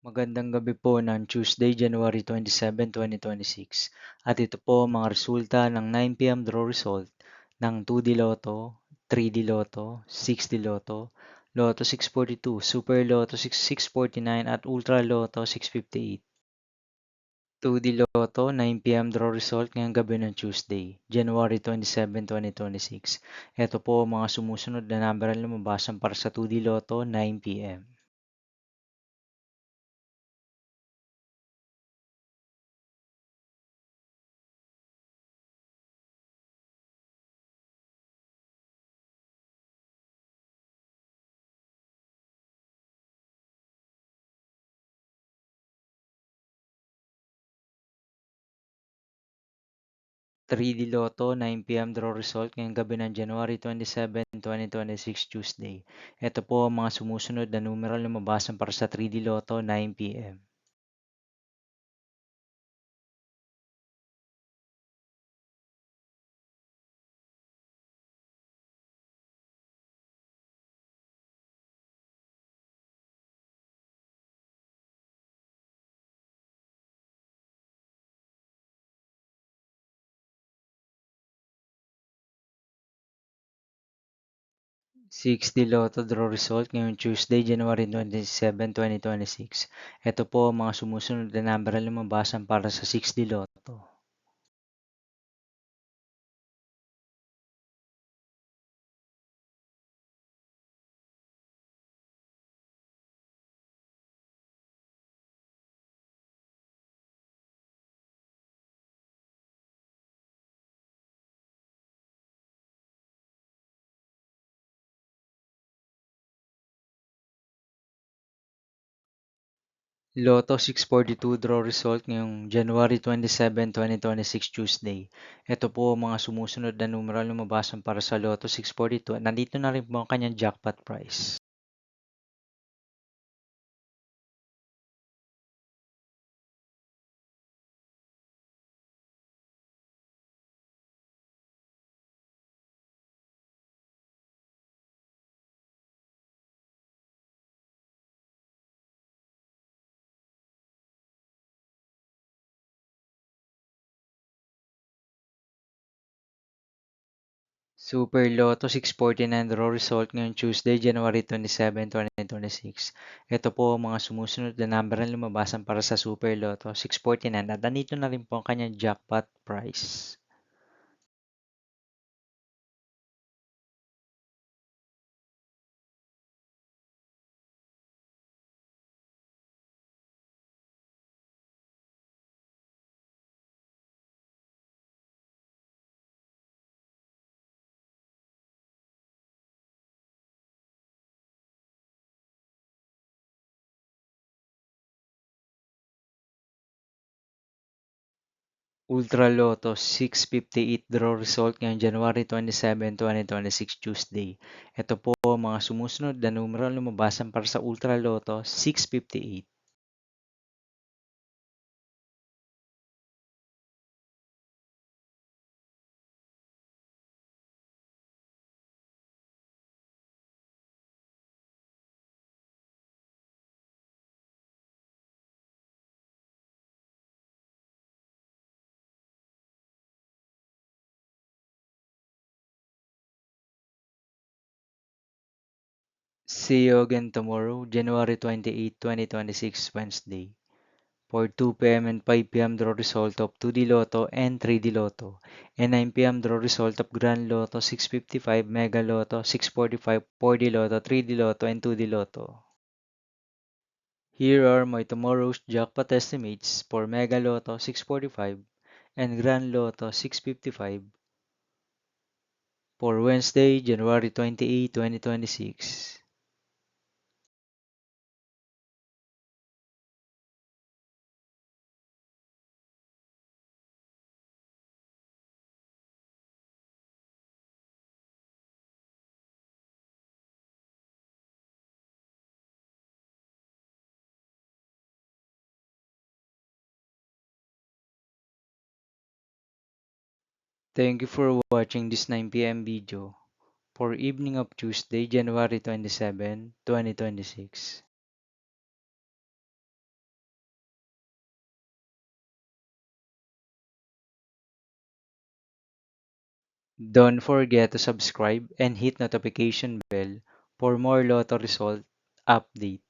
Magandang gabi po ng Tuesday, January 27, 2026. At ito po ang mga resulta ng 9 PM draw result ng 2D Lotto, 3D Lotto, 6D Lotto, Lotto 642, Super Lotto 649 at Ultra Lotto 658. 2D Lotto 9 PM draw result ngayong gabi ng Tuesday, January 27, 2026. Ito po ang mga sumusunod na number na lumabasan para sa 2D Lotto 9 PM. 3D Lotto 9 PM draw result ngayong gabi ng January 27, 2026 Tuesday. Ito po ang mga sumusunod na numeral na lumabasan para sa 3D Lotto 9 PM. 6D Lotto draw result ngayong Tuesday, January 27, 2026. Ito po ang mga sumusunod na number na lumabasan para sa 6D Lotto. 'Lotto 642 draw result ngayong January 27, 2026 Tuesday. Ito po ang mga sumusunod na numeral na lumabasan para sa Lotto 642 at nandito na rin po ang kanyang jackpot price. Super Lotto 649 draw result ngayong Tuesday, January 27, 2026. Ito po ang mga sumusunod na number na lumabasan para sa Super Lotto 649 at nandito na rin po ang kanyang jackpot price. 'Ultra Lotto 658 draw result ngayong January 27, 2026 Tuesday. Ito po ang mga sumusunod na numero na lumabasan para sa Ultra Lotto 658. 'See you again tomorrow, January 28, 2026 Wednesday. For 2 PM and 5 PM draw result of 2D Lotto and 3D Lotto, and 9 PM draw result of Grand Lotto 655, Mega Lotto 645, 4D Lotto, 3D Lotto, and 2D Lotto. Here are my tomorrow's jackpot estimates for Mega Lotto 645 and Grand Lotto 655 for Wednesday, January 28, 2026. Thank you for watching this 9 PM video for evening of Tuesday, January 27, 2026. Don't forget to subscribe and hit notification bell for more Lotto result update.